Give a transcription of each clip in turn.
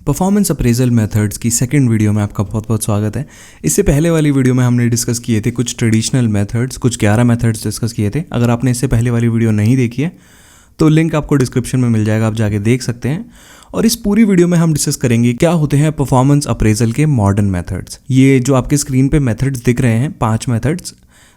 Performance appraisal methods की second video में आपका बहुत बहुत स्वागत है। इससे पहले वाली वीडियो में हमने डिस्कस किए थे कुछ ट्रेडिशनल मेथड्स, कुछ 11 मेथड्स डिस्कस किए थे। अगर आपने इससे पहले वाली वीडियो नहीं देखी है तो लिंक आपको डिस्क्रिप्शन में मिल जाएगा, आप जाके देख सकते हैं। और इस पूरी वीडियो में हम डिस्कस करेंगे क्या होते हैं परफॉर्मेंस अप्रेजल के मॉडर्न मेथड्स। ये जो आपके स्क्रीन पे मेथड्स दिख रहे हैं 5 मेथड्स,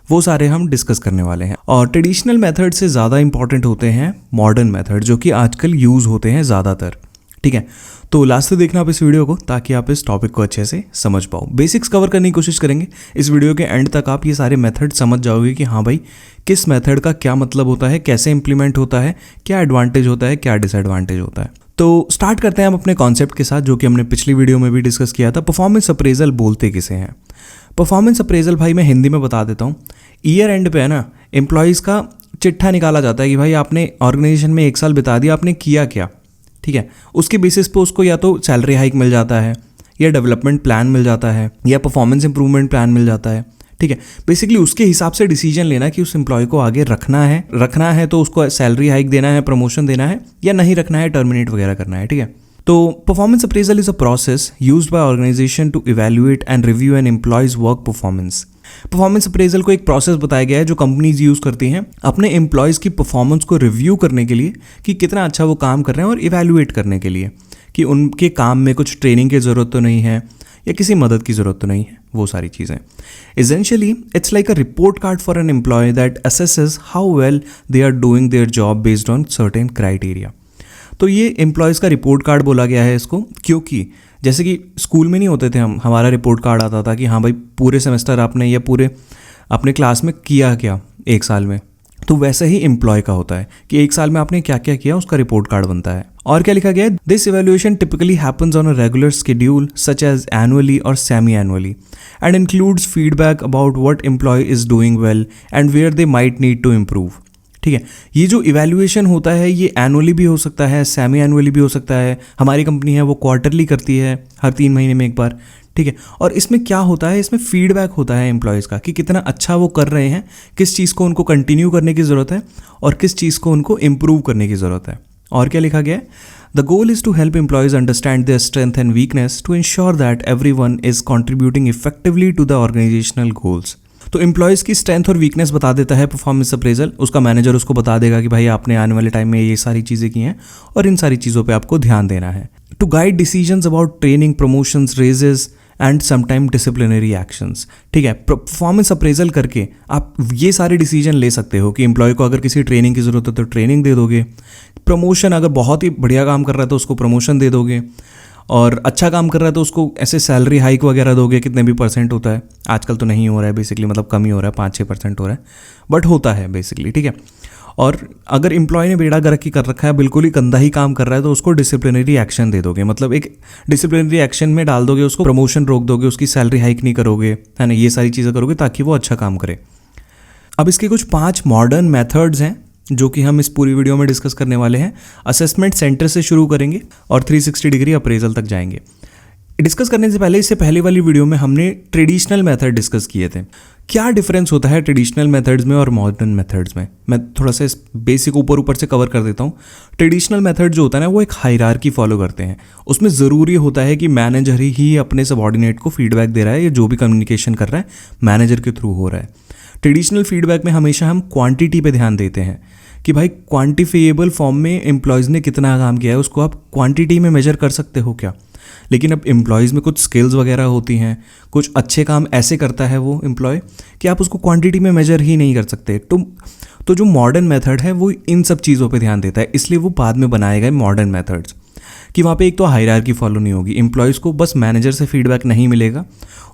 वो सारे हम डिस्कस करने वाले हैं। और ट्रेडिशनल मेथड से ज़्यादा इंपॉर्टेंट होते हैं मॉडर्न मेथड, जो कि आजकल यूज़ होते हैं ज़्यादातर। ठीक है, तो लास्ट तक देखना आप इस वीडियो को, ताकि आप इस टॉपिक को अच्छे से समझ पाओ। बेसिक्स कवर करने की कोशिश करेंगे। इस वीडियो के एंड तक आप ये सारे मेथड समझ जाओगे कि हाँ भाई, किस मेथड का क्या मतलब होता है, कैसे इंप्लीमेंट होता है, क्या एडवांटेज होता है, क्या डिसएडवांटेज होता है। तो स्टार्ट करते हैं हम अपने कॉन्सेप्ट के साथ, जो कि हमने पिछली वीडियो में भी डिस्कस किया था। परफॉर्मेंस अप्रेजल बोलते किसे हैं? परफॉर्मेंस अप्रेजल भाई मैं हिंदी में बता देता हूँ। ईयर एंड पे है ना, एम्प्लॉयज़ का चिट्ठा निकाला जाता है कि भाई आपने ऑर्गेनाइजेशन में 1 साल बिता दिया, आपने किया क्या। ठीक है, उसके बेसिस पे उसको या तो सैलरी हाइक मिल जाता है, या डेवलपमेंट प्लान मिल जाता है, या परफॉर्मेंस इंप्रूवमेंट प्लान मिल जाता है। ठीक है, बेसिकली उसके हिसाब से डिसीजन लेना कि उस एम्प्लॉय को आगे रखना है तो उसको सैलरी हाइक देना है, प्रमोशन देना है, या नहीं रखना है, टर्मिनेट वगैरह करना है। ठीक है, तो performance appraisal is a process used by organization to evaluate and review an employees work performance. Performance appraisal को एक प्रोसेस बताया गया है जो कंपनीज यूज़ करती हैं अपने एम्प्लॉयज़ की परफॉर्मेंस को रिव्यू करने के लिए, कि कितना अच्छा वो काम कर रहे हैं, और इवैल्यूएट करने के लिए कि उनके काम में कुछ ट्रेनिंग की ज़रूरत तो नहीं है, या किसी मदद की ज़रूरत तो नहीं है, वो सारी चीज़ें। Essentially it's like a report card for an employee that assesses how well they are doing their job based on certain criteria. तो ये एम्प्लॉयज़ का रिपोर्ट कार्ड बोला गया है इसको, क्योंकि जैसे कि स्कूल में नहीं होते थे हमारा रिपोर्ट कार्ड आता था कि हाँ भाई पूरे सेमेस्टर आपने या पूरे अपने क्लास में किया क्या 1 साल में, तो वैसे ही एम्प्लॉय का होता है कि 1 साल में आपने क्या क्या किया, उसका रिपोर्ट कार्ड बनता है। और क्या लिखा गया है? This evaluation typically happens on a regular schedule such as annually और semi annually and includes feedback about what employee is doing well and where they might need to improve. ठीक है, ये जो इवैल्यूएशन होता है ये एनुअली भी हो सकता है, सेमी एनुअली भी हो सकता है। हमारी कंपनी है वो क्वार्टरली करती है, हर 3 महीने में एक बार। ठीक है, और इसमें क्या होता है, इसमें फीडबैक होता है एम्प्लॉयज़ का कि कितना अच्छा वो कर रहे हैं, किस चीज़ को उनको कंटिन्यू करने की ज़रूरत है, और किस चीज़ को उनको इम्प्रूव करने की ज़रूरत है। और क्या लिखा गया है? The goal is to help employees understand their strength and weakness to ensure that everyone is contributing effectively to the organizational goals. तो एम्प्लॉयज़ की स्ट्रेंथ और वीकनेस बता देता है परफॉर्मेंस अप्रेजल। उसका मैनेजर उसको बता देगा कि भाई आपने आने वाले टाइम में ये सारी चीज़ें की हैं और इन सारी चीज़ों पे आपको ध्यान देना है। To guide decisions about training, promotions, raises and sometime disciplinary actions. ठीक है, परफॉर्मेंस अप्रेजल करके आप ये सारे डिसीजन ले सकते हो कि एम्प्लॉय को अगर किसी ट्रेनिंग की ज़रूरत है तो ट्रेनिंग दे दोगे, प्रमोशन अगर बहुत ही बढ़िया काम कर रहा है तो उसको प्रमोशन दे दोगे, और अच्छा काम कर रहा है तो उसको ऐसे सैलरी हाइक वगैरह दोगे, कितने भी % होता है। आजकल तो नहीं हो रहा है बेसिकली, मतलब कम ही हो रहा है, 5-6% हो रहा है, बट होता है बेसिकली। ठीक है, और अगर एम्प्लॉय ने बेड़ा गर्क कर रखा है, बिल्कुल ही गंदा ही काम कर रहा है, तो उसको डिसिप्लिनरी एक्शन दे दोगे, मतलब एक डिसिप्लिनरी एक्शन में डाल दोगे, उसको प्रमोशन रोक दोगे, उसकी सैलरी हाइक नहीं करोगे, है ना, ये सारी चीज़ें करोगे ताकि वो अच्छा काम करे। अब इसके कुछ 5 मॉडर्न मेथड्स हैं जो कि हम इस पूरी वीडियो में डिस्कस करने वाले हैं। असेसमेंट सेंटर से शुरू करेंगे और 360 डिग्री अप्रेजल तक जाएंगे। डिस्कस करने से पहले, इससे पहले वाली वीडियो में हमने ट्रेडिशनल मेथड डिस्कस किए थे। क्या डिफरेंस होता है ट्रेडिशनल मेथड्स में और मॉडर्न मेथड्स में? मैं थोड़ा सा बेसिक ऊपर से कवर कर देता हूँ। ट्रेडिशनल मेथड जो होता है ना, वो एक हायरार्की फॉलो करते हैं। उसमें ज़रूरी होता है कि मैनेजर ही अपने सबऑर्डिनेट को फीडबैक दे रहा है, या जो भी कम्युनिकेशन कर रहा है मैनेजर के थ्रू हो रहा है। ट्रेडिशनल फीडबैक में हमेशा हम क्वांटिटी पे ध्यान देते हैं कि भाई क्वांटिफिएबल फॉर्म में एम्प्लॉयज़ ने कितना काम किया है, उसको आप क्वांटिटी में मेजर कर सकते हो क्या। लेकिन अब एम्प्लॉयज़ में कुछ स्किल्स वगैरह होती हैं, कुछ अच्छे काम ऐसे करता है वो एम्प्लॉय कि आप उसको क्वांटिटी में मेजर ही नहीं कर सकते। तो जो मॉडर्न मेथड है वो इन सब चीज़ों पे ध्यान देता है, इसलिए वो बाद में बनाए गए मॉडर्न मेथड्स, कि वहाँ पे एक तो हायरार्की फॉलो नहीं होगी। एम्प्लॉयज़ को बस मैनेजर से फीडबैक नहीं मिलेगा,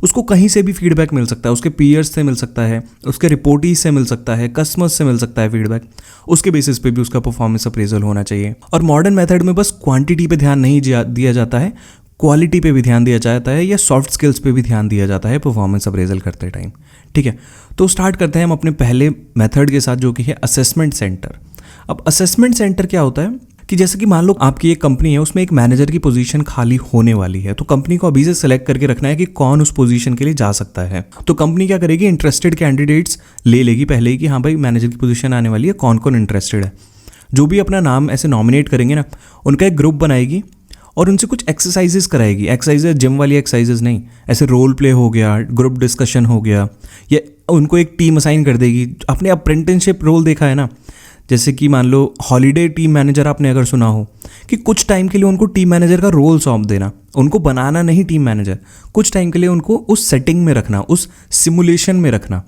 उसको कहीं से भी फीडबैक मिल सकता है, उसके पीयर्स से मिल सकता है, उसके रिपोर्टीज से मिल सकता है, कस्टमर्स से मिल सकता है फीडबैक। उसके बेसिस पे भी उसका परफॉर्मेंस अप्रेजल होना चाहिए। और मॉडर्न मेथड में बस क्वांटिटी पे ध्यान नहीं दिया जाता है, क्वालिटी पे भी ध्यान दिया जाता है, या सॉफ्ट स्किल्स पे भी ध्यान दिया जाता है परफॉर्मेंस अप्रेजल करते टाइम। ठीक है, तो स्टार्ट करते हैं हम अपने पहले मेथड के साथ, जो कि है असेसमेंट सेंटर। अब असेसमेंट सेंटर क्या होता है कि जैसे कि मान लो आपकी एक कंपनी है, उसमें एक मैनेजर की पोजीशन खाली होने वाली है, तो कंपनी को अभी से सिलेक्ट करके रखना है कि कौन उस पोजीशन के लिए जा सकता है। तो कंपनी क्या करेगी, इंटरेस्टेड कैंडिडेट्स ले लेगी पहले ही कि हाँ भाई मैनेजर की पोजीशन आने वाली है, कौन कौन इंटरेस्टेड है। जो भी अपना नाम ऐसे नॉमिनेट करेंगे ना, उनका एक ग्रुप बनाएगी और उनसे कुछ एक्सरसाइजेस कराएगी। एक्सरसाइजेस जिम वाली एक्सरसाइजेस नहीं, ऐसे रोल प्ले हो गया, ग्रुप डिस्कशन हो गया, या उनको एक टीम असाइन कर देगी। आपने अप्रेंटिसशिप रोल देखा है ना, जैसे कि मान लो हॉलीडे टीम मैनेजर आपने अगर सुना हो, कि कुछ टाइम के लिए उनको टीम मैनेजर का रोल सौंप देना, उनको बनाना नहीं टीम मैनेजर, कुछ टाइम के लिए उनको उस सेटिंग में रखना, उस सिमुलेशन में रखना,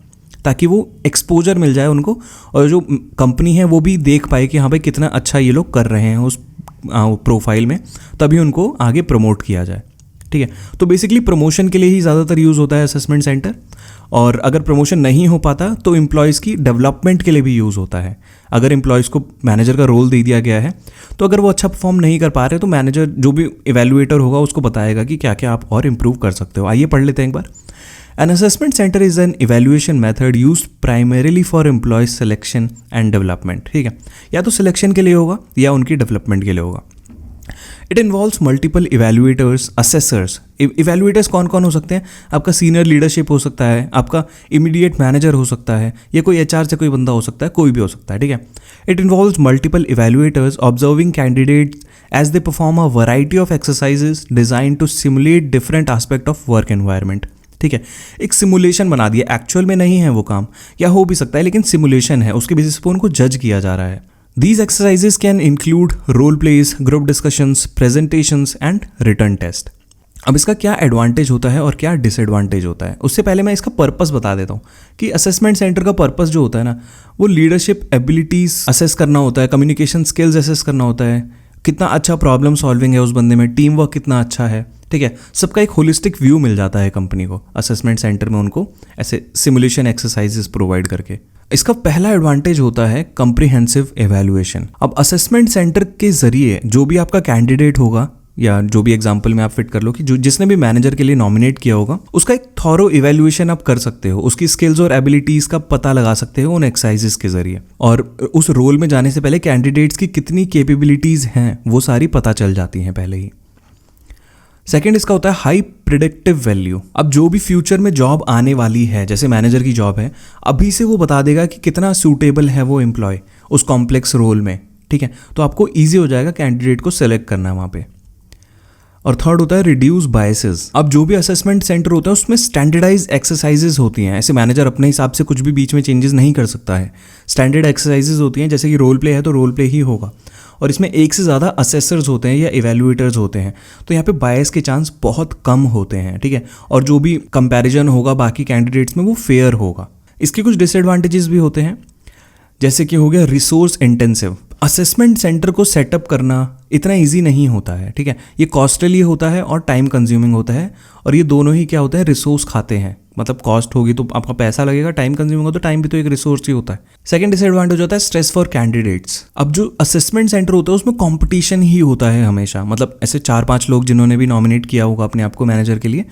ताकि वो एक्सपोजर मिल जाए उनको, और जो कंपनी है वो भी देख पाए कि हाँ भाई कितना अच्छा ये लोग कर रहे हैं उस प्रोफाइल में, तभी उनको आगे प्रमोट किया जाए। ठीक है, तो बेसिकली प्रमोशन के लिए ही ज़्यादातर यूज़ होता है असेसमेंट सेंटर, और अगर प्रमोशन नहीं हो पाता तो एम्प्लॉयज़ की डेवलपमेंट के लिए भी यूज़ होता है। अगर एम्प्लॉयज़ को मैनेजर का रोल दे दिया गया है, तो अगर वो अच्छा परफॉर्म नहीं कर पा रहे तो मैनेजर जो भी इवैल्यूएटर होगा उसको बताएगा कि क्या क्या आप और इम्प्रूव कर सकते हो। आइए पढ़ लेते हैं एक बार। An assessment center is an evaluation method used primarily for employee selection and development। ठीक है, या तो सिलेक्शन के लिए होगा या उनकी डेवलपमेंट के लिए होगा। It involves multiple evaluators, assessors. Evaluators कौन कौन हो सकते हैं? आपका सीनियर लीडरशिप हो सकता है, आपका इमीडिएट मैनेजर हो सकता है, या कोई एचआर से कोई बंदा हो सकता है, कोई भी हो सकता है। ठीक है, it involves multiple evaluators observing candidates as they perform a variety of exercises design to simulate different aspect of work environment. ठीक है, एक सिमुलेशन बना दिया, एक्चुअल में नहीं है वो काम, या हो भी सकता है लेकिन सिमुलेशन है, उसके बेसिस पर उनको जज किया जा रहा है। These exercises can include role plays, group discussions, presentations and written test। अब इसका क्या एडवांटेज होता है और क्या डिसएडवांटेज होता है, उससे पहले मैं इसका पर्पस बता देता हूँ कि असेसमेंट सेंटर का पर्पस जो होता है ना, वो लीडरशिप एबिलिटीज़ असेस करना होता है, कम्युनिकेशन स्किल्स असेस करना होता है, कितना अच्छा प्रॉब्लम सॉल्विंग है उस बंदे में, टीम वर्क कितना अच्छा है। ठीक है, सबका एक होलिस्टिक व्यू मिल जाता है कंपनी को असेसमेंट सेंटर में, उनको ऐसे सिमुलेशन एक्सरसाइजेस प्रोवाइड करके। इसका पहला एडवांटेज होता है कम्प्रिहेंसिव एवेल्युएशन। अब असेसमेंट सेंटर के जरिए जो भी आपका कैंडिडेट होगा, या जो भी एग्जांपल में आप फिट कर लो कि जो जिसने भी मैनेजर के लिए नॉमिनेट किया होगा, उसका एक थॉरो इवेल्युएशन आप कर सकते हो, उसकी स्किल्स और एबिलिटीज़ का पता लगा सकते हो उन एक्सरसाइजेस के जरिए, और उस रोल में जाने से पहले कैंडिडेट्स की कितनी कैपेबिलिटीज़ हैं वो सारी पता चल जाती हैं पहले ही। सेकेंड इसका होता है हाई प्रिडिक्टिव वैल्यू। अब जो भी फ्यूचर में जॉब आने वाली है, जैसे मैनेजर की जॉब है, अभी से वो बता देगा कि कितना सूटेबल है वो एम्प्लॉय उस कॉम्प्लेक्स रोल में। ठीक है, तो आपको ईजी हो जाएगा कैंडिडेट को सेलेक्ट करना वहाँ पे। और थर्ड होता है रिड्यूस बायसेस। अब जो भी असेसमेंट सेंटर होता है उसमें स्टैंडर्डाइज एक्सरसाइजेज होती हैं, ऐसे मैनेजर अपने हिसाब से कुछ भी बीच में चेंजेस नहीं कर सकता है। स्टैंडर्ड एक्सरसाइजेज होती हैं, जैसे कि रोल प्ले है तो रोल प्ले ही होगा, और इसमें एक से ज़्यादा असेसर्स होते हैं या इवेल्युएटर्स होते हैं, तो यहाँ पे बायस के चांस बहुत कम होते हैं। ठीक है, और जो भी कंपैरिजन होगा बाकी कैंडिडेट्स में वो फेयर होगा। इसके कुछ डिसएडवांटेजेस भी होते हैं, जैसे कि हो गया रिसोर्स इंटेंसिव। असेसमेंट सेंटर को सेटअप करना इतना इजी नहीं होता है। ठीक है, ये कॉस्टली होता है और टाइम कंज्यूमिंग होता है, और ये दोनों ही क्या होता है, रिसोर्स खाते हैं। मतलब कॉस्ट होगी तो आपका पैसा लगेगा, टाइम कंज्यूमिंग होगा तो टाइम भी तो एक रिसोर्स ही होता है। सेकंड डिसएडवांटेज होता है स्ट्रेस फॉर कैंडिडेट्स। अब जो असेसमेंट सेंटर होता है उसमें कंपटीशन ही होता है हमेशा, मतलब ऐसे 4-5 लोग जिन्होंने भी नॉमिनेट किया होगा अपने आप को मैनेजर के लिए,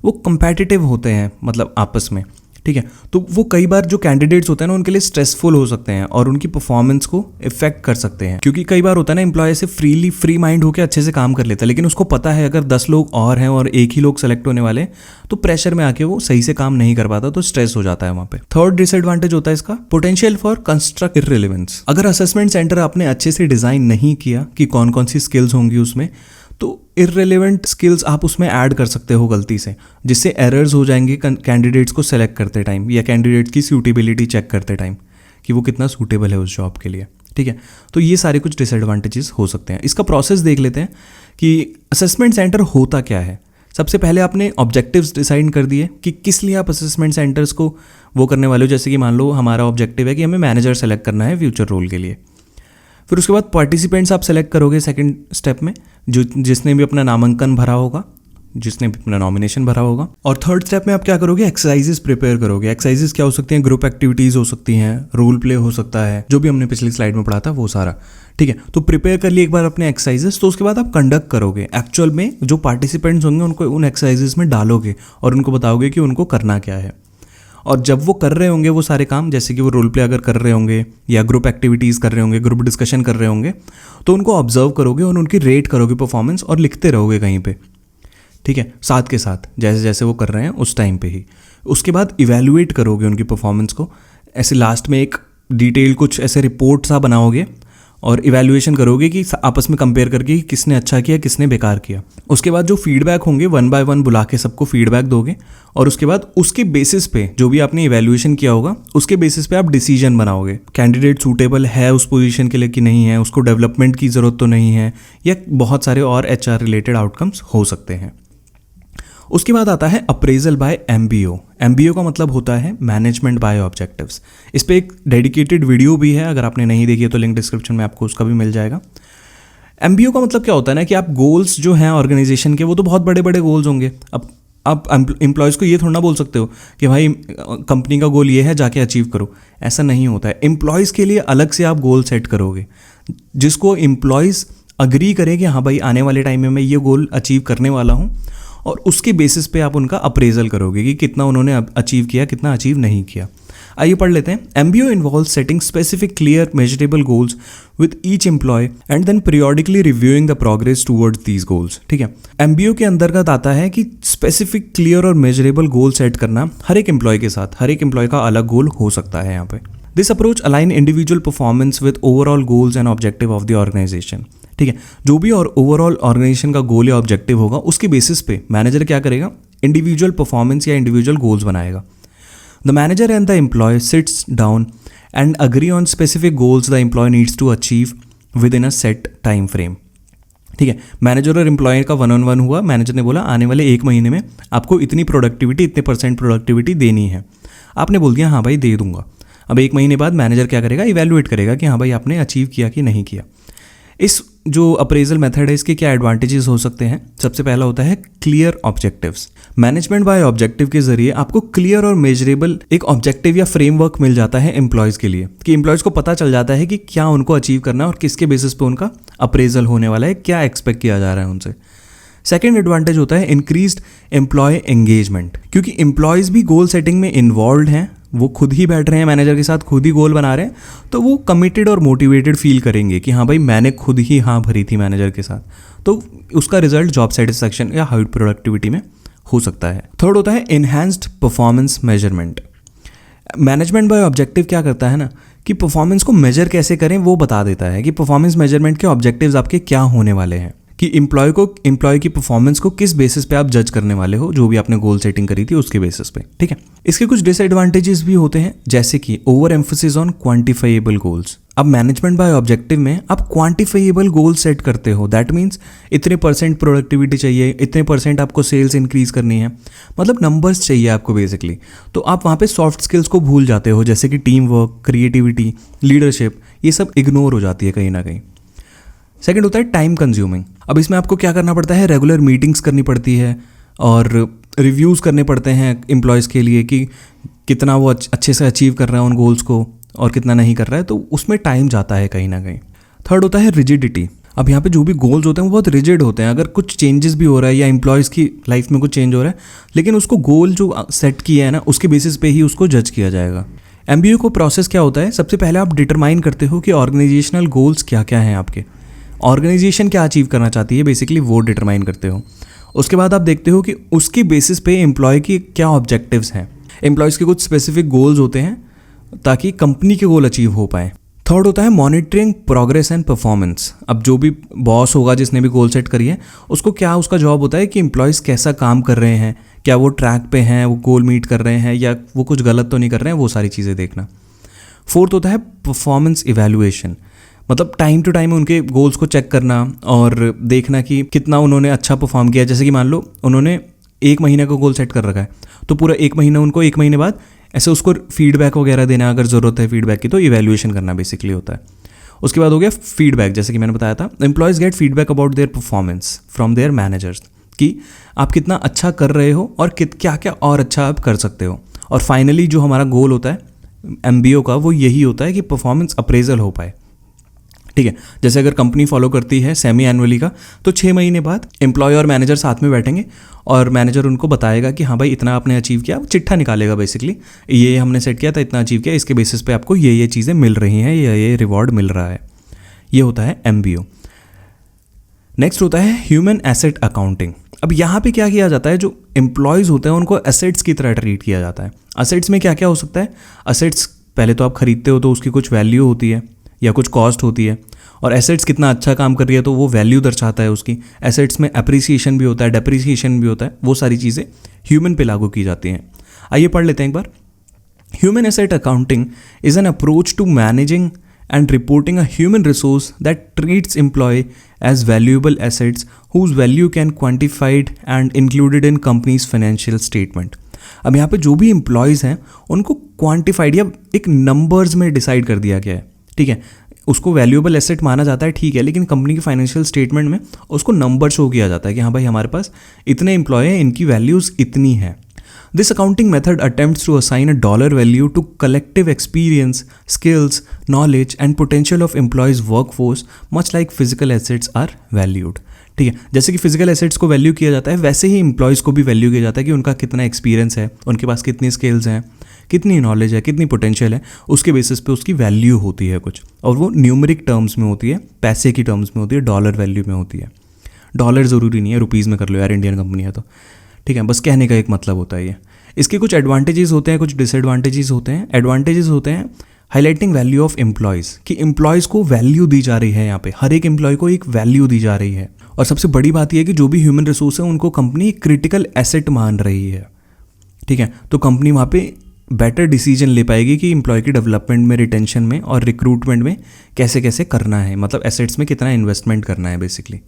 वो कंपेटिटिव होते हैं मतलब आपस में। ठीक है, तो वो कई बार जो कैंडिडेट्स होते हैं ना उनके लिए स्ट्रेसफुल हो सकते हैं और उनकी परफॉर्मेंस को इफेक्ट कर सकते हैं, क्योंकि कई बार होता है ना एम्प्लॉय से फ्री माइंड होकर अच्छे से काम कर लेता है, लेकिन उसको पता है अगर 10 लोग और हैं और एक ही लोग सेलेक्ट होने वाले तो प्रेशर में आके वो सही से काम नहीं कर पाता, तो स्ट्रेस हो जाता है वहाँ पे। थर्ड डिसएडवांटेज होता है इसका पोटेंशियल फॉर कंस्ट्रक्ट इररिलेवेंस। अगर असेसमेंट सेंटर आपने अच्छे से डिजाइन नहीं किया कि कौन कौन सी स्किल्स होंगी उसमें, तो इररिलेवेंट स्किल्स आप उसमें ऐड कर सकते हो गलती से, जिससे एरर्स हो जाएंगे कैंडिडेट्स को सेलेक्ट करते टाइम या कैंडिडेट्स की सूटेबिलिटी चेक करते टाइम कि वो कितना सूटेबल है उस जॉब के लिए। ठीक है, तो ये सारे कुछ डिसएडवांटेजेस हो सकते हैं। इसका प्रोसेस देख लेते हैं कि असेसमेंट सेंटर होता क्या है। सबसे पहले आपने ऑब्जेक्टिव्स डिसाइड कर दिए कि किस लिए आप असेसमेंट सेंटर्स को वो करने वाले हो। जैसे कि मान लो हमारा ऑब्जेक्टिव है कि हमें मैनेजर सेलेक्ट करना है फ्यूचर रोल के लिए। फिर उसके बाद पार्टिसिपेंट्स आप सेलेक्ट करोगे सेकंड स्टेप में, जो जिसने भी अपना नामांकन भरा होगा, जिसने भी अपना नॉमिनेशन भरा होगा। और थर्ड स्टेप में आप क्या करोगे, एक्सरसाइजेस प्रिपेयर करोगे। एक्सरसाइजेस क्या हो सकती हैं, ग्रुप एक्टिविटीज़ हो सकती हैं, रोल प्ले हो सकता है, जो भी हमने पिछली स्लाइड में पढ़ा था वो सारा। ठीक है, तो प्रिपेयर कर लिए एक बार अपने एक्सरसाइजेस, तो उसके बाद आप कंडक्ट करोगे। एक्चुअल में जो पार्टिसिपेंट्स होंगे उनको उन एक्सरसाइजेस में डालोगे और उनको बताओगे कि उनको करना क्या है। और जब वो कर रहे होंगे वो सारे काम, जैसे कि वो रोल प्ले अगर कर रहे होंगे या ग्रुप एक्टिविटीज़ कर रहे होंगे, ग्रुप डिस्कशन कर रहे होंगे, तो उनको ऑब्जर्व करोगे और उनकी रेट करोगे परफॉर्मेंस, और लिखते रहोगे कहीं पे। ठीक है, साथ के साथ जैसे जैसे वो कर रहे हैं उस टाइम पे ही। उसके बाद इवैल्यूएट करोगे उनकी परफॉर्मेंस को, ऐसे लास्ट में एक डिटेल कुछ ऐसे रिपोर्ट सा बनाओगे और इवैल्यूएशन करोगे कि आपस में कंपेयर करके कि किसने अच्छा किया किसने बेकार किया। उसके बाद जो फीडबैक होंगे 1 बाय 1 बुला के सबको फीडबैक दोगे और उसके बाद उसके बेसिस पे जो भी आपने इवैल्यूएशन किया होगा उसके बेसिस पे आप डिसीजन बनाओगे। कैंडिडेट सूटेबल है उस पोजीशन के लिए कि नहीं है, उसको डेवलपमेंट की ज़रूरत तो नहीं है, या बहुत सारे और HR रिलेटेड आउटकम्स हो सकते हैं। उसके बाद आता है अप्रेजल बाय MBO। MBO का मतलब होता है मैनेजमेंट बाय ऑब्जेक्टिव्स। इस पे एक डेडिकेटेड वीडियो भी है, अगर आपने नहीं देखी है तो लिंक डिस्क्रिप्शन में आपको उसका भी मिल जाएगा। MBO का मतलब क्या होता है ना कि आप गोल्स जो हैं ऑर्गेनाइजेशन के वो तो बहुत बड़े बड़े गोल्स होंगे। अब आप एम्प्लॉयज़ को ये थोड़ा ना बोल सकते हो कि भाई कंपनी का गोल ये है जाके अचीव करो, ऐसा नहीं होता है। एम्प्लॉयज़ के लिए अलग से आप गोल सेट करोगे जिसको एम्प्लॉयज़ अग्री करें कि हाँ भाई आने वाले टाइम में मैं ये गोल अचीव करने वाला हूँ, और उसके बेसिस पे आप उनका अप्रेजल करोगे कि कितना उन्होंने अचीव किया कितना अचीव नहीं किया। आइए पढ़ लेते हैं। MBO involve setting specific clear measurable goals with each employee and then periodically reviewing the progress towards these goals. ठीक है, MBO के अंतर्गत आता है कि स्पेसिफिक क्लियर और मेजरेबल गोल सेट करना हर एक एम्प्लॉय के साथ। हर एक एम्प्लॉय का अलग गोल हो सकता है यहाँ पे। This approach align individual performance with overall goals and objective of the organization. ठीक है, जो भी और ओवरऑल ऑर्गेनाइजेशन का गोल या ऑब्जेक्टिव होगा उसके बेसिस पे मैनेजर क्या करेगा, इंडिविजुअल परफॉर्मेंस या इंडिविजुअल गोल्स बनाएगा। The manager and the employee sits down and agree on specific goals the employee needs to achieve within a set time frame. ठीक है, मैनेजर और एम्प्लॉय का 1-on-1 हुआ। Manager ने बोला आने वाले 1 महीने में आपको इतनी प्रोडक्टिविटी, इतने % प्रोडक्टिविटी देनी है। आपने बोल दिया हाँ भाई दे दूंगा। अब 1 महीने बाद मैनेजर क्या करेगा, इवैल्यूएट करेगा कि हाँ भाई आपने अचीव किया कि नहीं किया। इस जो अप्रेजल मेथड है इसके क्या एडवांटेजेस हो सकते हैं। सबसे पहला होता है clear objectives. Management by objective के जरिए आपको क्लियर और मेजरेबल एक ऑब्जेक्टिव या फ्रेमवर्क मिल जाता है एम्प्लॉयज़ के लिए, कि एम्प्लॉयज़ को पता चल जाता है कि क्या उनको अचीव करना है और किसके बेसिस पे उनका अप्रेजल होने वाला है, क्या एक्सपेक्ट किया जा रहा है उनसे। सेकेंड एडवांटेज होता है इंक्रीज्ड एम्प्लॉय एंगेजमेंट, क्योंकि एम्प्लॉयज़ भी गोल सेटिंग में इन्वॉल्व हैं, वो खुद ही बैठ रहे हैं मैनेजर के साथ, खुद ही गोल बना रहे हैं, तो वो कमिटेड और मोटिवेटेड फील करेंगे कि हाँ भाई मैंने खुद ही हाँ भरी थी मैनेजर के साथ, तो उसका रिजल्ट जॉब सेटिस्फैक्शन या हाई प्रोडक्टिविटी में हो सकता है। थर्ड होता है enhanced performance measurement. Management by objective क्या करता है ना कि परफॉर्मेंस को मेजर कैसे करें वो बता देता है कि परफॉर्मेंस मेजरमेंट के ऑब्जेक्टिव्स आपके क्या होने वाले हैं, कि एम्प्लॉय की परफॉर्मेंस को किस बेसिस पे आप जज करने वाले हो, जो भी आपने गोल सेटिंग करी थी उसके बेसिस पे। ठीक है, इसके कुछ डिसएडवांटेजेस भी होते हैं, जैसे कि over emphasis on quantifiable goals. अब मैनेजमेंट बाय ऑब्जेक्टिव में आप क्वांटिफाइबल गोल सेट करते हो, दैट मीन्स इतने % प्रोडक्टिविटी चाहिए, इतने % आपको सेल्स इंक्रीज करनी है, मतलब नंबर्स चाहिए आपको बेसिकली। तो आप वहाँ पे सॉफ्ट स्किल्स को भूल जाते हो, जैसे कि टीम वर्क, क्रिएटिविटी, लीडरशिप, ये सब इग्नोर हो जाती है कहीं ना कहीं। सेकंड होता है टाइम कंज्यूमिंग। अब इसमें आपको क्या करना पड़ता है, रेगुलर मीटिंग्स करनी पड़ती है और रिव्यूज़ करने पड़ते हैं एम्प्लॉयज़ के लिए कि कितना वो अच्छे से अचीव कर रहा है उन गोल्स को और कितना नहीं कर रहा है, तो उसमें टाइम जाता है कहीं ना कहीं। थर्ड होता है रिजिडिटी। अब यहाँ पे जो भी गोल्स होते हैं वो बहुत रिजिड होते हैं। अगर कुछ चेंजेस भी हो रहा है या एम्प्लॉयज़ की लाइफ में कुछ चेंज हो रहा है, लेकिन उसको गोल जो सेट किया है ना उसके बेसिस पे ही उसको जज किया जाएगा। MBO को प्रोसेस क्या होता है, सबसे पहले आप डिटरमाइन करते हो कि ऑर्गेनाइजेशनल गोल्स क्या क्या हैं, आपके ऑर्गेनाइजेशन क्या अचीव करना चाहती है, बेसिकली वो डिटरमाइन करते हो। उसके बाद आप देखते हो कि उसके बेसिस पे एम्प्लॉय की क्या ऑब्जेक्टिव्स हैं। एम्प्लॉयज़ के कुछ स्पेसिफिक गोल्स होते हैं ताकि कंपनी के गोल अचीव हो पाए। थर्ड होता है मॉनिटरिंग प्रोग्रेस एंड परफॉर्मेंस। अब जो भी बॉस होगा जिसने भी गोल सेट करी है उसको क्या उसका जॉब होता है कि एम्प्लॉयज़ कैसा काम कर रहे हैं, क्या वो ट्रैक पे हैं, वो गोल मीट कर रहे हैं या वो कुछ गलत तो नहीं कर रहे हैं, वो सारी चीज़ें देखना। फोर्थ होता है परफॉर्मेंस इवैल्यूएशन, मतलब टाइम टू टाइम उनके गोल्स को चेक करना और देखना कि कितना उन्होंने अच्छा परफॉर्म किया। जैसे कि मान लो उन्होंने 1 महीने का गोल सेट कर रखा है, तो पूरा 1 महीना उनको 1 महीने बाद ऐसे उसको फीडबैक वगैरह देना, अगर ज़रूरत है फीडबैक की तो इवैल्यूएशन करना बेसिकली होता है। उसके बाद हो गया फीडबैक, जैसे कि मैंने बताया था employees get feedback about their performance from their managers, कि आप कितना अच्छा कर रहे हो और क्या क्या और अच्छा आप कर सकते हो। और फाइनली जो हमारा गोल होता है MBO का वो यही होता है कि परफॉर्मेंस अप्रेजल हो पाए। ठीक है, जैसे अगर कंपनी फॉलो करती है सेमी एनुअली का, तो 6 महीने बाद एम्प्लॉय और मैनेजर साथ में बैठेंगे और मैनेजर उनको बताएगा कि हाँ भाई इतना आपने अचीव किया, चिट्ठा निकालेगा बेसिकली, ये हमने सेट किया था, इतना अचीव किया, इसके बेसिस पे आपको ये चीज़ें मिल रही हैं या ये रिवॉर्ड मिल रहा है। ये होता है MBO। नेक्स्ट होता है ह्यूमन एसेट अकाउंटिंग। अब यहाँ पे क्या किया जाता है, जो एम्प्लॉयज़ होते हैं उनको एसेट्स की तरह ट्रीट किया जाता है। एसेट्स में क्या क्या हो सकता है, एसेट्स पहले तो आप खरीदते हो तो उसकी कुछ वैल्यू होती है या कुछ कॉस्ट होती है, और एसेट्स कितना अच्छा काम कर रही है तो वो वैल्यू दर्शाता है उसकी। एसेट्स में अप्रिसिएशन भी होता है, डेप्रिसिएशन भी होता है, वो सारी चीज़ें ह्यूमन पे लागू की जाती हैं। आइए पढ़ लेते हैं एक बार। Human asset accounting is an approach to managing and reporting a human resource that treats employee as valuable assets whose value can quantified and included in company's financial statement। अब यहाँ पे जो भी एम्प्लॉयज़ हैं उनको क्वांटिफाइड या एक numbers में डिसाइड कर दिया गया है, ठीक है। उसको वैल्यूएबल एसेट माना जाता है, ठीक है, लेकिन कंपनी की फाइनेंशियल स्टेटमेंट में उसको नंबर शो किया जाता है कि हाँ भाई हमारे पास इतने एम्प्लॉय हैं, इनकी वैल्यूज़ इतनी है। This accounting method attempts to assign a dollar value to collective experience, skills, knowledge and potential of employees' workforce, much like physical assets are valued। ठीक है, जैसे कि फिजिकल एसेट्स को वैल्यू किया जाता है वैसे ही एम्प्लॉयज़ को भी वैल्यू किया जाता है कि उनका कितना एक्सपीरियंस है, उनके पास कितनी स्किल्स हैं, कितनी नॉलेज है, कितनी पोटेंशियल है, उसके बेसिस पे उसकी वैल्यू होती है कुछ, और वो न्यूमरिक टर्म्स में होती है, पैसे की टर्म्स में होती है, डॉलर वैल्यू में होती है। डॉलर ज़रूरी नहीं है, रुपीज़ में कर लो यार, इंडियन कंपनी है तो, ठीक है, बस कहने का एक मतलब होता है ये। इसके कुछ एडवांटेजेस होते हैं, कुछ डिसएडवांटेजेस होते हैं। एडवांटेजेस होते हैं हाईलाइटिंग वैल्यू ऑफ एम्प्लॉयज़, कि एम्प्लॉयज़ को वैल्यू दी जा रही है, यहाँ पे हर एक एम्प्लॉय को एक वैल्यू दी जा रही है। और सबसे बड़ी बात यह है कि जो भी ह्यूमन रिसोर्स है उनको कंपनी क्रिटिकल एसेट मान रही है, ठीक है। तो कंपनी वहाँ पे बेटर डिसीजन ले पाएगी कि एम्प्लॉय की डेवलपमेंट में, रिटेंशन में और रिक्रूटमेंट में कैसे कैसे करना है, मतलब एसेट्स में कितना इन्वेस्टमेंट करना है बेसिकली।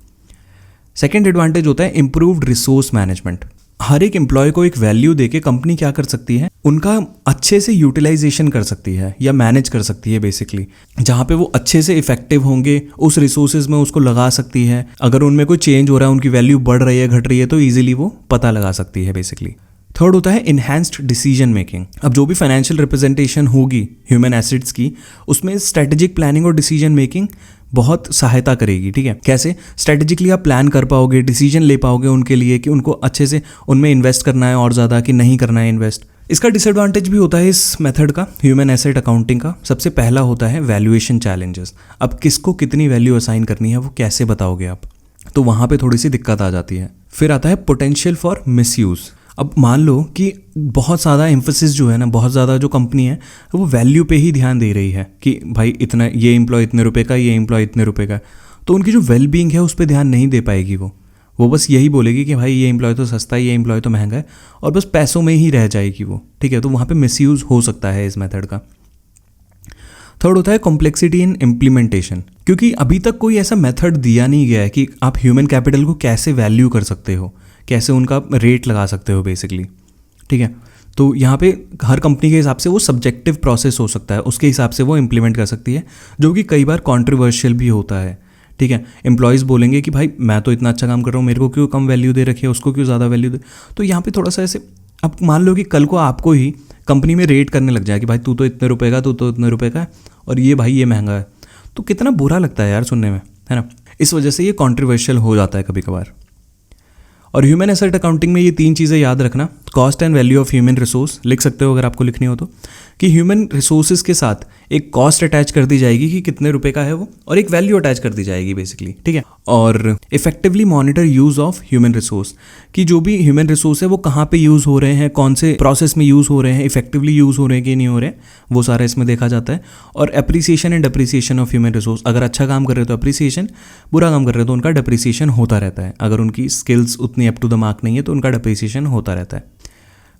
सेकेंड एडवांटेज होता है इम्प्रूव्ड रिसोर्स मैनेजमेंट। हर एक एम्प्लॉय को एक वैल्यू देके कंपनी क्या कर सकती है, उनका अच्छे से यूटिलाइजेशन कर सकती है या मैनेज कर सकती है बेसिकली। जहाँ पे वो अच्छे से इफेक्टिव होंगे उस रिसोर्सेज में उसको लगा सकती है। अगर उनमें कोई चेंज हो रहा है, उनकी वैल्यू बढ़ रही है, घट रही है, तो ईजिली वो पता लगा सकती है बेसिकली। थर्ड होता है इन्हेंस्ड डिसीजन मेकिंग। अब जो भी फाइनेंशियल रिप्रेजेंटेशन होगी ह्यूमन एसेट्स की, उसमें स्ट्रेटेजिक प्लानिंग और डिसीजन मेकिंग बहुत सहायता करेगी, ठीक है। कैसे स्ट्रेटेजिकली आप प्लान कर पाओगे, डिसीजन ले पाओगे उनके लिए कि उनको अच्छे से उनमें इन्वेस्ट करना है और ज़्यादा कि नहीं करना है इन्वेस्ट। इसका डिसएडवांटेज भी होता है इस मेथड का, ह्यूमन एसेट अकाउंटिंग का। सबसे पहला होता है वैल्यूएशन चैलेंजेस। अब किसको कितनी वैल्यू असाइन करनी है वो कैसे बताओगे आप, तो वहाँ पे थोड़ी सी दिक्कत आ जाती है। फिर आता है पोटेंशियल फॉर मिसयूज़। अब मान लो कि बहुत ज़्यादा एम्फोसिस जो है ना, बहुत ज़्यादा जो कंपनी है वो वैल्यू पे ही ध्यान दे रही है कि भाई इतना, ये एम्प्लॉय इतने रुपए का, ये एम्प्लॉय इतने रुपए का, तो उनकी जो वेल बीइंग है उस पर ध्यान नहीं दे पाएगी वो बस यही बोलेगी कि भाई ये एम्प्लॉय तो सस्ता है, ये एम्प्लॉय तो महंगा है, और बस पैसों में ही रह जाएगी वो, ठीक है। तो वहाँ पे मिसयूज़ हो सकता है इस मेथड का। थर्ड होता है कॉम्प्लेक्सिटी इन इम्प्लीमेंटेशन, क्योंकि अभी तक कोई ऐसा मेथड दिया नहीं गया है कि आप ह्यूमन कैपिटल को कैसे वैल्यू कर सकते हो, कैसे उनका रेट लगा सकते हो बेसिकली, ठीक है। तो यहाँ पे हर कंपनी के हिसाब से वो सब्जेक्टिव प्रोसेस हो सकता है, उसके हिसाब से वो इम्प्लीमेंट कर सकती है, जो कि कई बार कॉन्ट्रोवर्शियल भी होता है, ठीक है। एम्प्लॉयज़ बोलेंगे कि भाई मैं तो इतना अच्छा काम कर रहा हूँ, मेरे को क्यों कम वैल्यू दे रखी है, उसको क्यों ज़्यादा वैल्यू दे। तो यहाँ पे थोड़ा सा ऐसे, अब मान लो कि कल को आपको ही कंपनी में रेट करने लग जाए कि भाई तू तो इतने रुपए का, तू तो इतने रुपए का है, और ये भाई ये महंगा है, तो कितना बुरा लगता है यार सुनने में, है ना। इस वजह से ये कॉन्ट्रोवर्शियल हो जाता है कभी कभार। और ह्यूमन एसेट अकाउंटिंग में ये तीन चीज़ें याद रखना, cost and value of human resource लिख सकते हो अगर आपको लिखनी हो तो, कि ह्यूमन रिसोर्सेज के साथ एक कॉस्ट अटैच कर दी जाएगी कि कितने रुपए का है वो, और एक वैल्यू अटैच कर दी जाएगी बेसिकली, ठीक है। और effectively monitor use of human resource, कि जो भी ह्यूमन रिसोर्स है वो कहाँ पे यूज़ हो रहे हैं, कौन से प्रोसेस में यूज़ हो रहे हैं, इफेक्टिवली यूज़ हो रहे हैं कि नहीं हो रहे, वो सारा इसमें देखा जाता है। और appreciation and depreciation of human resource, अगर अच्छा काम कर रहे हो तो एप्रिसिएशन, बुरा काम कर रहे हो तो उनका डेप्रिसिएशन होता रहता है। अगर उनकी स्किल्स उतनी अप टू द मार्क नहीं है तो उनका डेप्रिसिएशन होता रहता है।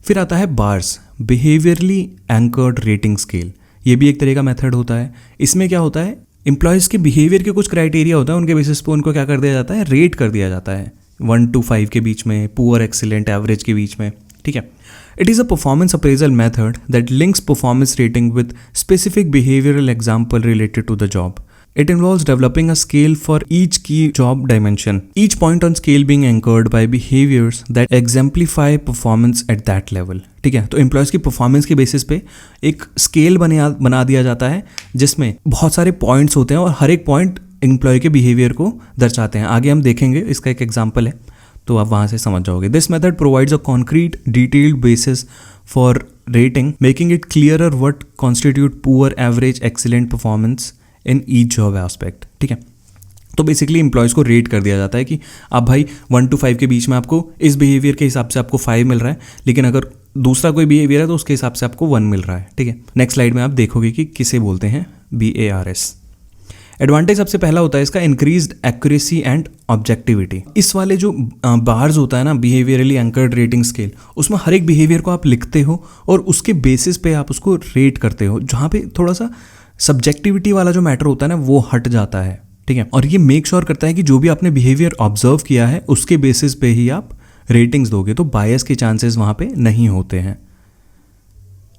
फिर आता है bars, behaviourally anchored rating scale. ये भी एक तरह का मेथड होता है। इसमें क्या होता है, एम्प्लॉयज़ के बिहेवियर के कुछ क्राइटेरिया होता है, उनके बेसिस पे उनको क्या कर दिया जाता है, रेट कर दिया जाता है 1 to 5 के बीच में, पुअर, एक्सीलेंट, एवरेज के बीच में, ठीक है। It is a performance appraisal method that links performance rating with specific behavioural example related to the job. It involves developing a scale for each key job dimension, each point on scale being anchored by behaviors that exemplify performance at that level. ठीक है, तो employees की performance के basis पे एक scale बना दिया जाता है जिसमें बहुत सारे पॉइंट्स होते हैं और हर एक पॉइंट एम्प्लॉय के बिहेवियर को दर्शाते हैं. आगे हम देखेंगे, इसका एक एग्जाम्पल है तो आप वहाँ से समझ जाओगे. This method provides a concrete detailed basis for rating, making it clearer what constitute poor, average, excellent performance in each job aspect. ठीक है, तो बेसिकली एम्प्लॉयज़ को रेट कर दिया जाता है कि आप भाई 1 to 5 के बीच में आपको इस बिहेवियर के हिसाब से आपको 5 मिल रहा है, लेकिन अगर दूसरा कोई बिहेवियर है तो उसके हिसाब से आपको 1 मिल रहा है. ठीक है, नेक्स्ट स्लाइड में आप देखोगे कि किसे बोलते हैं BARS. एडवांटेज सबसे पहला होता है इसका इंक्रीज्ड एक्यूरेसी एंड ऑब्जेक्टिविटी। इस वाले जो बार्स होता है ना, बिहेवियरली एंकर्ड रेटिंग स्केल, उसमें हर एक बिहेवियर को आप लिखते हो और उसके बेसिस पे आप उसको रेट करते हो, जहाँ पे थोड़ा सा सब्जेक्टिविटी वाला जो मैटर होता है ना वो हट जाता है, ठीक है। और ये मेक श्योर करता है कि जो भी आपने बिहेवियर ऑब्जर्व किया है उसके बेसिस पे ही आप रेटिंग्स दोगे, तो बायस के चांसेस वहाँ पे नहीं होते हैं।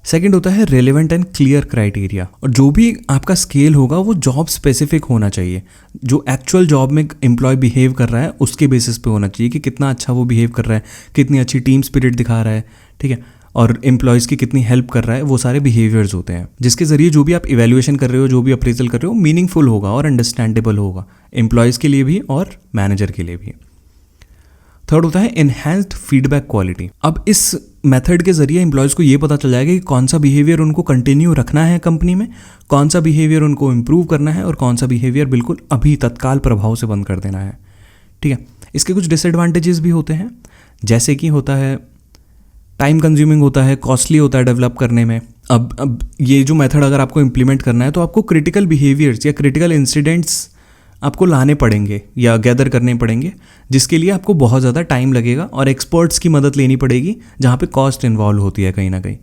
सेकंड होता है रेलेवेंट एंड क्लियर क्राइटेरिया, और जो भी आपका स्केल होगा वो जॉब स्पेसिफिक होना चाहिए। जो एक्चुअल जॉब में एम्प्लॉय बिहेव कर रहा है उसके बेसिस पे होना चाहिए कि कितना अच्छा वो बिहेव कर रहा है, कितनी अच्छी टीम स्पिरिट दिखा रहा है, ठीक है, और एम्प्लॉयज़ की कितनी हेल्प कर रहा है। वो सारे बिहेवियर्स होते हैं जिसके ज़रिए जो भी आप इवैल्यूएशन कर रहे हो, जो भी अप्रेजल कर रहे हो, मीनिंगफुल होगा और अंडरस्टैंडेबल होगा एम्प्लॉयज़ के लिए भी और मैनेजर के लिए भी। थर्ड होता है इनहैंस्ड फीडबैक क्वालिटी। अब इस मेथड के जरिए एम्प्लॉयज़ को ये पता चल जाएगा कि कौन सा बिहेवियर उनको कंटिन्यू रखना है कंपनी में, कौन सा बिहेवियर उनको इम्प्रूव करना है और कौन सा बिहेवियर बिल्कुल अभी तत्काल प्रभाव से बंद कर देना है, ठीक है। इसके कुछ डिसएडवांटेजेस भी होते हैं, जैसे कि होता है टाइम कंज्यूमिंग होता है, कॉस्टली होता है डेवलप करने में। अब ये जो मेथड अगर आपको इम्प्लीमेंट करना है तो आपको क्रिटिकल बिहेवियर्स या क्रिटिकल इंसिडेंट्स आपको लाने पड़ेंगे या गैदर करने पड़ेंगे, जिसके लिए आपको बहुत ज़्यादा टाइम लगेगा और एक्सपर्ट्स की मदद लेनी पड़ेगी, जहाँ पे कॉस्ट इन्वॉल्व होती है कहीं ना कहीं।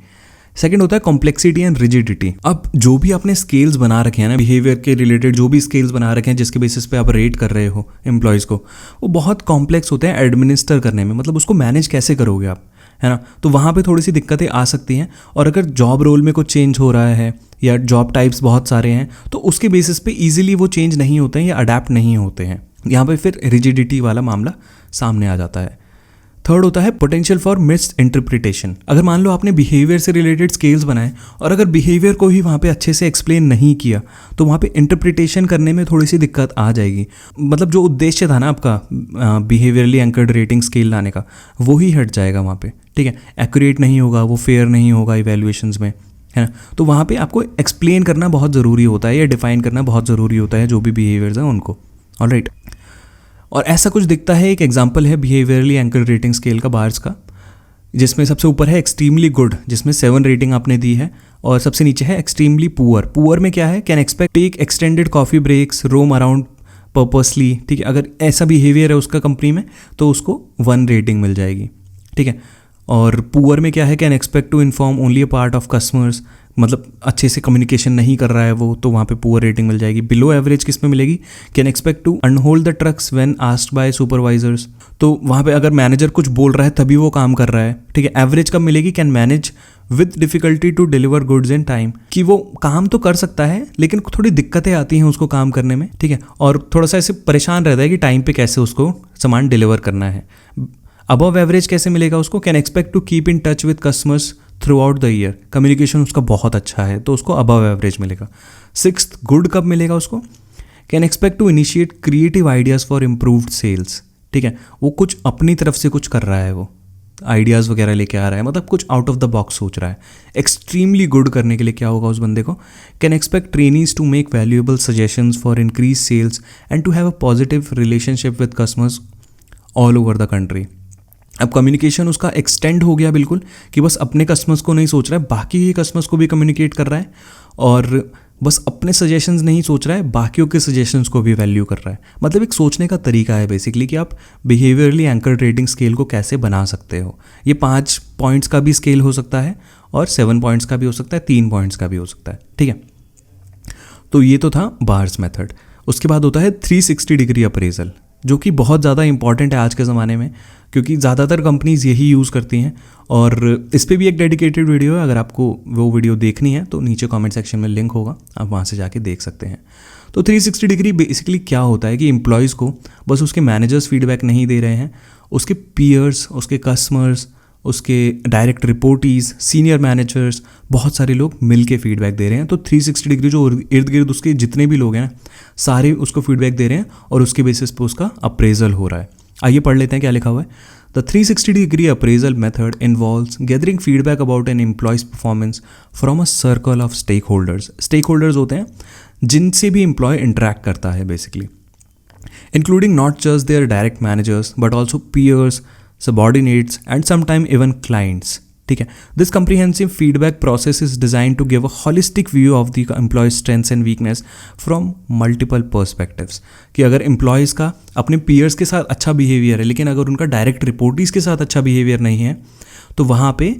सेकंड होता है कॉम्प्लेक्सिटी एंड रिजिडिटी। अब जो भी आपने स्केल्स बना रखे हैं ना बिहेवियर के रिलेटेड, जो भी स्केल्स बना रखे हैं जिसके बेसिस पे आप रेट कर रहे हो एम्प्लॉयज़ को, वो बहुत कॉम्प्लेक्स होते हैं एडमिनिस्टर करने में, मतलब उसको मैनेज कैसे करोगे आप, है ना। तो वहाँ पे थोड़ी सी दिक्कतें आ सकती हैं, और अगर जॉब रोल में कुछ चेंज हो रहा है या जॉब टाइप्स बहुत सारे हैं तो उसके बेसिस पे इजीली वो चेंज नहीं होते हैं या अडेप्ट नहीं होते हैं। यहाँ पे फिर रिजिडिटी वाला मामला सामने आ जाता है। थर्ड होता है पोटेंशियल फॉर मिस इंटरप्रिटेशन। अगर मान लो आपने बिहेवियर से रिलेटेड स्केल्स बनाए और अगर बिहेवियर को ही वहाँ पे अच्छे से एक्सप्लेन नहीं किया तो वहाँ पे इंटरप्रिटेशन करने में थोड़ी सी दिक्कत आ जाएगी। मतलब जो उद्देश्य था ना आपका बिहेवियरली एंकर्ड रेटिंग स्केल लाने का, वो ही हट जाएगा वहाँ पे, ठीक है। एक्यूरेट नहीं होगा, वो फेयर नहीं होगा इवैल्यूएशंस में, है ना। तो वहाँ पे आपको एक्सप्लेन करना बहुत ज़रूरी होता है या डिफाइन करना बहुत ज़रूरी होता है जो भी बिहेवियर्स हैं उनको, ऑलराइट। और ऐसा कुछ दिखता है, एक एग्जांपल है बिहेवियरली एंकर्ड रेटिंग स्केल का बार्स का, जिसमें सबसे ऊपर है एक्सट्रीमली गुड, जिसमें 7 रेटिंग आपने दी है, और सबसे नीचे है एक्सट्रीमली पुअर। पुअर में क्या है, can expect take extended coffee breaks, roam around purposely, ठीक है। अगर ऐसा बिहेवियर है उसका कंपनी में तो उसको 1 रेटिंग मिल जाएगी, ठीक है। और पुअर में क्या है, can expect to inform only a part of customers, मतलब अच्छे से कम्युनिकेशन नहीं कर रहा है वो, तो वहाँ पे पुअर रेटिंग मिल जाएगी। बिलो एवरेज किस में मिलेगी, can expect to unload the trucks when asked by supervisors, तो वहाँ पे अगर मैनेजर कुछ बोल रहा है तभी वो काम कर रहा है, ठीक है। एवरेज कब मिलेगी, can manage with difficulty to deliver goods in time, कि वो काम तो कर सकता है लेकिन थोड़ी दिक्कतें आती हैं उसको काम करने में, ठीक है, और थोड़ा सा ऐसे परेशान रहता है कि टाइम पे कैसे उसको सामान डिलीवर करना है। अबव एवरेज कैसे मिलेगा उसको, can expect to keep in touch with customers throughout the year, communication उसका बहुत अच्छा है तो उसको अबव एवरेज मिलेगा। 6th गुड कब मिलेगा उसको, can expect to initiate creative ideas for improved sales, ठीक है। वो कुछ अपनी तरफ से कुछ कर रहा है, वो आइडियाज़ वगैरह लेके आ रहा है, मतलब कुछ आउट ऑफ द बॉक्स सोच रहा है। एक्सट्रीमली गुड करने के लिए क्या होगा उस बंदे को, can expect trainees to make valuable suggestions for increase sales and to have a positive relationship with customers all over the country. अब कम्युनिकेशन उसका एक्सटेंड हो गया बिल्कुल, कि बस अपने कस्टमर्स को नहीं सोच रहा है, बाकी के कस्टमर्स को भी कम्युनिकेट कर रहा है, और बस अपने सजेशंस नहीं सोच रहा है, बाकियों के सजेशंस को भी वैल्यू कर रहा है। मतलब एक सोचने का तरीका है बेसिकली कि आप बिहेवियरली एंकर्ड रेटिंग स्केल को कैसे बना सकते हो। ये 5 पॉइंट्स का भी स्केल हो सकता है और 7 पॉइंट्स का भी हो सकता है, 3 पॉइंट्स का भी हो सकता है, ठीक है। तो ये तो था बार्स मेथड। उसके बाद होता है 360 डिग्री अप्रेजल, जो कि बहुत ज़्यादा इंपॉर्टेंट है आज के ज़माने में, क्योंकि ज़्यादातर कंपनीज़ यही यूज़ करती हैं। और इस पे भी एक डेडिकेटेड वीडियो है, अगर आपको वो वीडियो देखनी है तो नीचे कमेंट सेक्शन में लिंक होगा, आप वहाँ से जाके देख सकते हैं। तो 360 डिग्री बेसिकली क्या होता है कि एम्प्लॉयज़ को बस उसके मैनेजर्स फीडबैक नहीं दे रहे हैं, उसके पीयर्स, उसके कस्टमर्स, उसके डायरेक्ट रिपोर्टीज़, सीनियर मैनेजर्स, बहुत सारे लोग मिल के फीडबैक दे रहे हैं। तो 360 डिग्री जो इर्द गिर्द उसके जितने भी लोग हैं सारे उसको फीडबैक दे रहे हैं और उसके बेसिस पे उसका अप्रेजल हो रहा है। आइए पढ़ लेते हैं क्या लिखा हुआ है। The 360 degree appraisal method involves gathering feedback about an employee's performance from a circle of stakeholders. Stakeholders होते हैं जिनसे भी एम्प्लॉय इंटरेक्ट करता है basically, including not just their direct managers but also peers, subordinates and sometimes even clients, ठीक है। This comprehensive feedback process is design to give a holistic view of the employee's strengths and weakness from multiple perspectives. कि अगर employees का अपने peers के साथ अच्छा behaviour है, लेकिन अगर उनका डायरेक्ट रिपोर्टीज़ के साथ अच्छा बिहेवियर नहीं है, तो वहाँ पे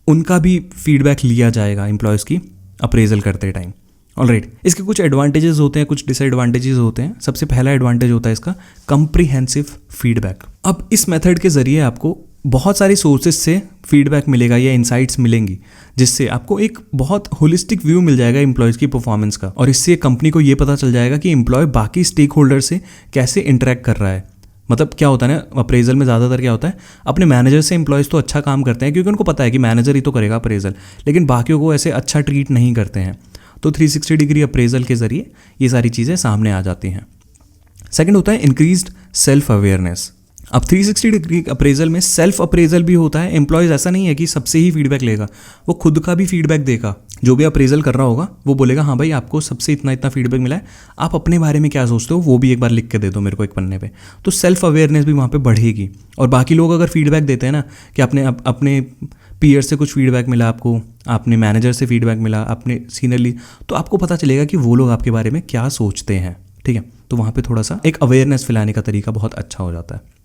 उनका भी फीडबैक लिया जाएगा एम्प्लॉयज़ की अप्रेजल करते टाइम। ऑलराइट, इसके कुछ एडवांटेजेस होते हैं, कुछ डिसएडवांटेजेस होते हैं। सबसे पहला एडवांटेज होता है इसका कम्प्रीहेंसिव फीडबैक। अब इस मेथड के ज़रिए आपको बहुत सारे सोर्सेज से फीडबैक मिलेगा या इनसाइट्स मिलेंगी, जिससे आपको एक बहुत होलिस्टिक व्यू मिल जाएगा एम्प्लॉयज़ की परफॉर्मेंस का। और इससे कंपनी को ये पता चल जाएगा कि एम्प्लॉय बाकी स्टेक होल्डर से कैसे इंटरेक्ट कर रहा है। मतलब क्या होता है ना, अप्रेजल में ज़्यादातर क्या होता है, अपने मैनेजर से एम्प्लॉयज़ तो अच्छा काम करते हैं क्योंकि उनको पता है कि मैनेजर ही तो करेगा अप्रेजल, लेकिन बाकियों को ऐसे अच्छा ट्रीट नहीं करते हैं। तो 360 डिग्री अप्रेजल के ज़रिए ये सारी चीज़ें सामने आ जाती हैं। सेकंड होता है इंक्रीज्ड सेल्फ अवेयरनेस। अब 360 डिग्री अप्रेजल में सेल्फ अप्रेजल भी होता है। एम्प्लॉयज़ ऐसा नहीं है कि सबसे ही फीडबैक लेगा, वो खुद का भी फीडबैक देगा। जो भी अप्रेजल कर रहा होगा वो बोलेगा हाँ भाई आपको सबसे इतना इतना फीडबैक मिला है, आप अपने बारे में क्या सोचते हो वो भी एक बार लिख के दे दो मेरे को एक पन्ने पे। तो सेल्फ अवेयरनेस भी वहाँ पे बढ़ेगी। और बाकी लोग अगर फीडबैक देते हैं ना कि अपने पीयर से कुछ फीडबैक मिला आपको, आपने मैनेजर से फीडबैक मिला, आपने सीनियरली, तो आपको पता चलेगा कि वो लोग आपके बारे में क्या सोचते हैं। ठीक है, तो वहाँ पे थोड़ा सा एक अवेयरनेस फैलाने का तरीका बहुत अच्छा हो जाता है।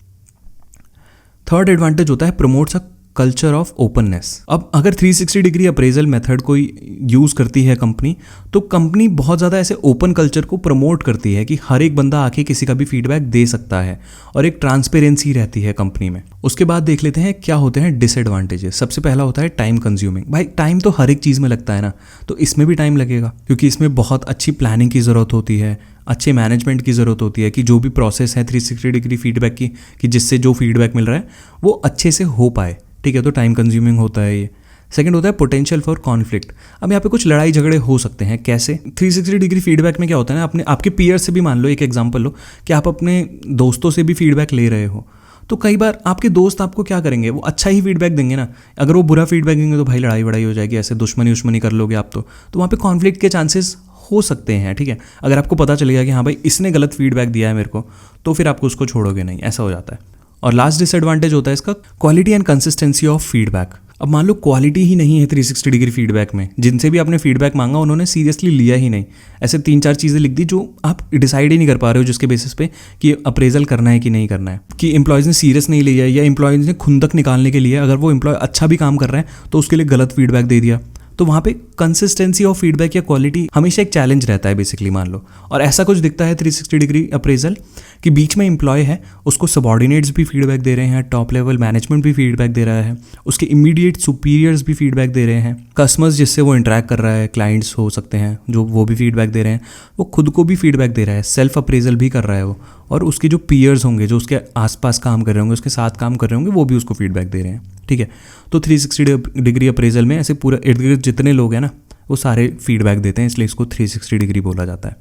थर्ड एडवांटेज होता है promotes a culture of openness. अब अगर 360 डिग्री अप्रेजल मेथड को यूज़ करती है कंपनी, तो कंपनी बहुत ज़्यादा ऐसे ओपन कल्चर को प्रमोट करती है कि हर एक बंदा आके किसी का भी फीडबैक दे सकता है और एक ट्रांसपेरेंसी रहती है कंपनी में। उसके बाद देख लेते हैं क्या होते हैं डिसएडवांटेजेस। सबसे पहला होता है टाइम कंज्यूमिंग। भाई टाइम तो हर एक चीज़ में लगता है ना, तो इसमें भी टाइम लगेगा क्योंकि इसमें बहुत अच्छी प्लानिंग की ज़रूरत होती है, अच्छे मैनेजमेंट की ज़रूरत होती है कि जो भी प्रोसेस है 360 डिग्री फीडबैक की, कि जिससे जो फीडबैक मिल रहा है वो अच्छे से हो पाए। ठीक है, तो टाइम कंज्यूमिंग होता है ये। सेकंड होता है पोटेंशियल फॉर कॉन्फ्लिक्ट। अब यहाँ पे कुछ लड़ाई झगड़े हो सकते हैं। कैसे? 360 डिग्री फीडबैक में क्या होता है ना, आपके पीयर से भी मान लो, एक एग्जांपल लो कि आप अपने दोस्तों से भी फीडबैक ले रहे हो, तो कई बार आपके दोस्त आपको क्या करेंगे, वो अच्छा ही फीडबैक देंगे ना। अगर वो बुरा फीडबैक देंगे तो भाई लड़ाई वड़ाई हो जाएगी, ऐसे दुश्मनी कर लोगे आप, तो वहाँ पे कॉन्फ्लिक्ट के चांसेस हो सकते हैं। ठीक है, अगर आपको पता चलेगा कि हाँ भाई इसने गलत फीडबैक दिया है मेरे को, तो फिर आपको उसको छोड़ोगे नहीं, ऐसा हो जाता है। और लास्ट डिसएडवांटेज होता है इसका quality and consistency of feedback. अब मान लो क्वालिटी ही नहीं है 360 डिग्री फीडबैक में, जिनसे भी आपने फीडबैक मांगा उन्होंने सीरियसली लिया ही नहीं। ऐसे 3-4 चीज़ें लिख दी जो आप डिसाइड ही नहीं कर पा रहे हो जिसके बेसिस पे कि अप्रेजल करना है कि नहीं करना है, कि एम्प्लॉयज़ ने सीरियस नहीं लिया या एम्प्लॉयज़ ने खुंदक निकालने के लिए, अगर वो एम्प्लॉय अच्छा भी काम कर रहा है तो उसके लिए गलत फीडबैक दे दिया। तो वहाँ पे कंसिस्टेंसी ऑफ फीडबैक या क्वालिटी हमेशा एक चैलेंज रहता है बेसिकली, मान लो। और ऐसा कुछ दिखता है 360 डिग्री अप्रेजल कि बीच में एम्प्लॉय है, उसको सबॉर्डिनेट्स भी फीडबैक दे रहे हैं, टॉप लेवल मैनेजमेंट भी फीडबैक दे रहा है, उसके इमीडिएट सुपीरियर्स भी फीडबैक दे रहे हैं, कस्टमर्स जिससे वो इंटरेक्ट कर रहा है, क्लाइंट्स हो सकते हैं जो वो भी फीडबैक दे रहे हैं, वो खुद को भी फीडबैक दे रहा है, सेल्फ अप्रेजल भी कर रहा है वो, और उसके जो पीयर्स होंगे जो उसके आसपास काम कर रहे होंगे, उसके साथ काम कर रहे होंगे, वो भी उसको फीडबैक दे रहे हैं। ठीक है, तो 360 डिग्री अप्रेजल में ऐसे पूरा इर्द गिर्द जितने लोग हैं ना वो सारे फीडबैक देते हैं, इसलिए इसको 360 डिग्री बोला जाता है।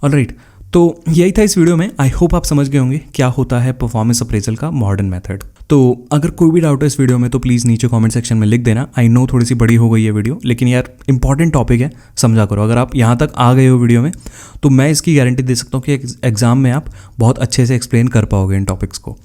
ऑलराइट, तो यही था इस वीडियो में। आई होप आप समझ गए होंगे क्या होता है परफॉर्मेंस अप्रेजल का मॉडर्न मेथड। तो अगर कोई भी डाउट है इस वीडियो में तो प्लीज़ नीचे कमेंट सेक्शन में लिख देना। आई नो थोड़ी सी बड़ी हो गई है वीडियो, लेकिन यार इंपॉर्टेंट टॉपिक है, समझा करो। अगर आप यहाँ तक आ गए हो वीडियो में तो मैं इसकी गारंटी दे सकता हूँ कि एग्जाम में आप बहुत अच्छे से एक्सप्लेन कर पाओगे इन टॉपिक्स को।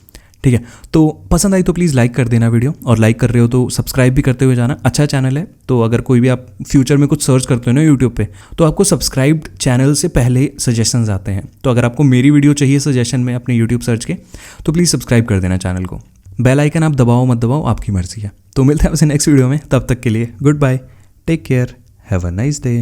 ठीक है, तो पसंद आई तो प्लीज़ लाइक कर देना वीडियो, और लाइक कर रहे हो तो सब्सक्राइब भी करते हुए जाना। अच्छा चैनल है, तो अगर कोई भी आप फ्यूचर में कुछ सर्च करते हो ना यूट्यूब पे, तो आपको सब्सक्राइब्ड चैनल से पहले सजेशंस आते हैं। तो अगर आपको मेरी वीडियो चाहिए सजेशन में अपने यूट्यूब सर्च के, तो प्लीज़ सब्सक्राइब कर देना चैनल को। बेल आइकन आप दबाओ मत दबाओ, आपकी मर्जी है। तो मिलते हैं आपसे नेक्स्ट वीडियो में, तब तक के लिए goodbye, take care, have a nice day.